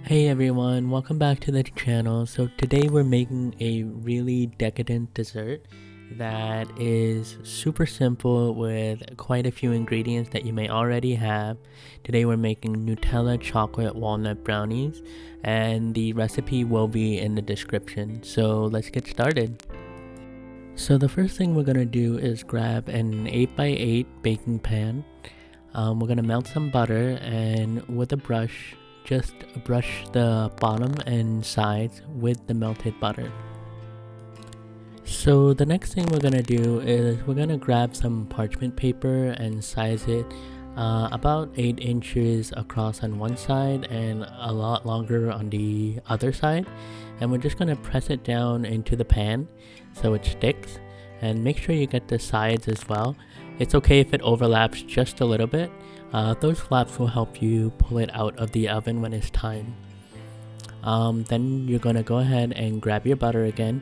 Hey everyone, welcome back to the channel. So today we're making a really decadent dessert that is super simple with quite a few ingredients that you may already have. Today we're making Nutella chocolate walnut brownies and the recipe will be in the description. So let's get started. So the first thing we're going to do is grab an 8x8 baking pan. We're going to melt some butter and with a brush just brush the bottom and sides with the melted butter. So the next thing we're gonna do is we're gonna grab some parchment paper and size it about 8 inches across on one side and a lot longer on the other side, and we're just gonna press it down into the pan so it sticks, and make sure you get the sides as well. It's okay if it overlaps just a little bit. Those flaps will help you pull it out of the oven when it's time. Then you're gonna go ahead and grab your butter again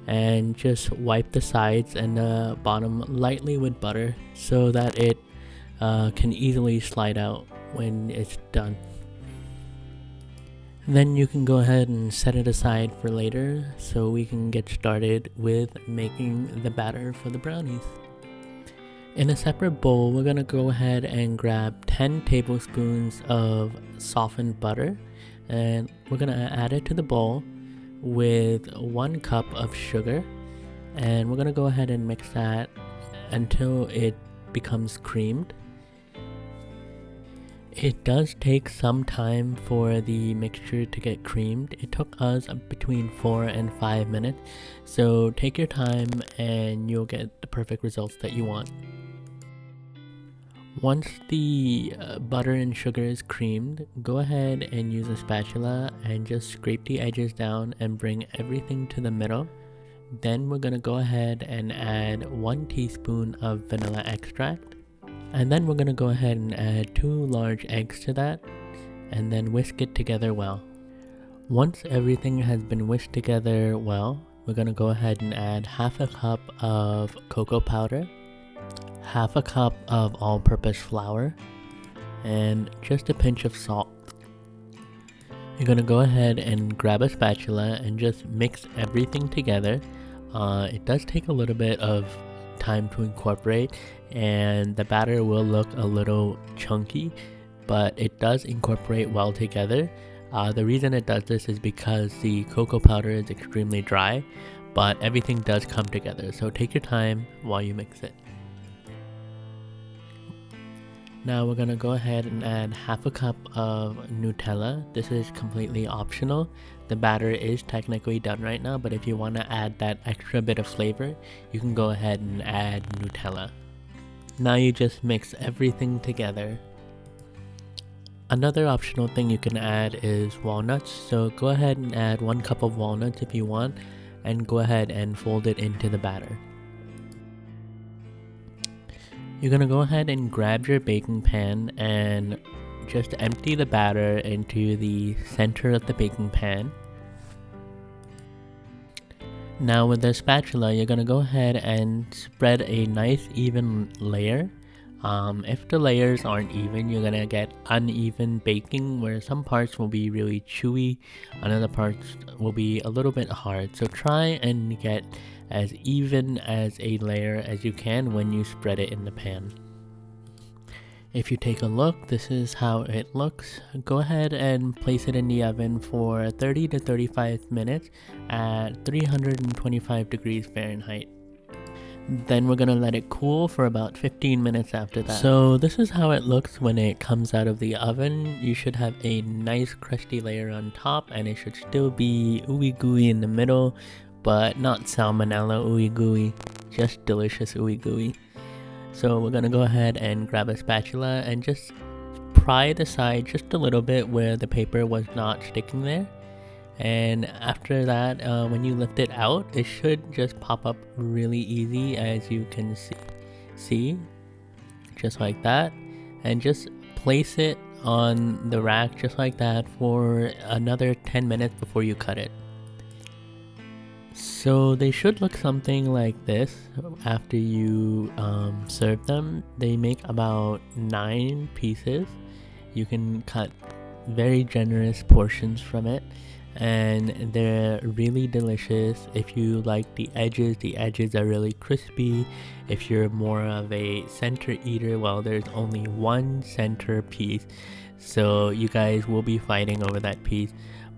and just wipe the sides and the bottom lightly with butter so that it can easily slide out when it's done. Then you can go ahead and set it aside for later so we can get started with making the batter for the brownies. In a separate bowl, we're going to go ahead and grab 10 tablespoons of softened butter, and we're going to add it to the bowl with 1 cup of sugar, and we're going to go ahead and mix that until it becomes creamed. It does take some time for the mixture to get creamed. It took us between 4 and 5 minutes, so take your time and you'll get the perfect results that you want. Once the butter and sugar is creamed, go ahead and use a spatula and just scrape the edges down and bring everything to the middle. Then we're going to go ahead and add 1 teaspoon of vanilla extract. And then we're going to go ahead and add 2 large eggs to that and then whisk it together well. Once everything has been whisked together well, we're going to go ahead and add half a cup of cocoa powder, half a cup of all-purpose flour, and just a pinch of salt. You're going to go ahead and grab a spatula and just mix everything together. It does take a little bit of time to incorporate and the batter will look a little chunky, but it does incorporate well together. The reason it does this is because the cocoa powder is extremely dry, but everything does come together, so take your time while you mix it. Now we're going to go ahead and add half a cup of Nutella. This is completely optional. The batter is technically done right now, but if you want to add that extra bit of flavor, you can go ahead and add Nutella. Now you just mix everything together. Another optional thing you can add is walnuts. So go ahead and add 1 cup of walnuts if you want, and go ahead and fold it into the batter. You're going to go ahead and grab your baking pan and just empty the batter into the center of the baking pan. Now with the spatula, you're going to go ahead and spread a nice even layer. If the layers aren't even, you're going to get uneven baking where some parts will be really chewy and other parts will be a little bit hard. So try and get as even as a layer as you can when you spread it in the pan. If you take a look, this is how it looks. Go ahead and place it in the oven for 30 to 35 minutes at 325 degrees Fahrenheit. Then we're gonna let it cool for about 15 minutes after that. So this is how it looks when it comes out of the oven. You should have a nice crusty layer on top and it should still be ooey gooey in the middle, but not salmonella ooey gooey, just delicious ooey gooey. So we're gonna go ahead and grab a spatula and just pry the side just a little bit where the paper was not sticking there. And after that, when you lift it out, it should just pop up really easy, as you can see, just like that. And just place it on the rack just like that for another 10 minutes before you cut it. So they should look something like this after you serve them. They make about 9 pieces. You can cut very generous portions from it, and they're really delicious. If you like the edges are really crispy. If you're more of a center eater, well, there's only one center piece, so you guys will be fighting over that piece,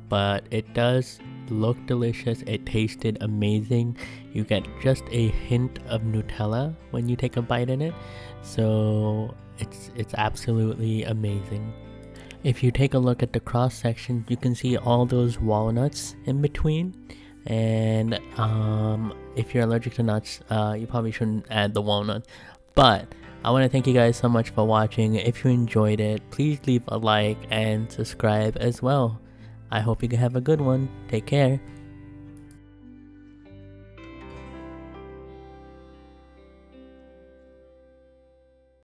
but it does look delicious. It tasted amazing. You get just a hint of Nutella when you take a bite in it, so it's absolutely amazing. If you take a look at the cross section, you can see all those walnuts in between, and if you're allergic to nuts, you probably shouldn't add the walnut. But I want to thank you guys so much for watching. If you enjoyed it, please leave a like and subscribe as well. I hope you have a good one. Take care.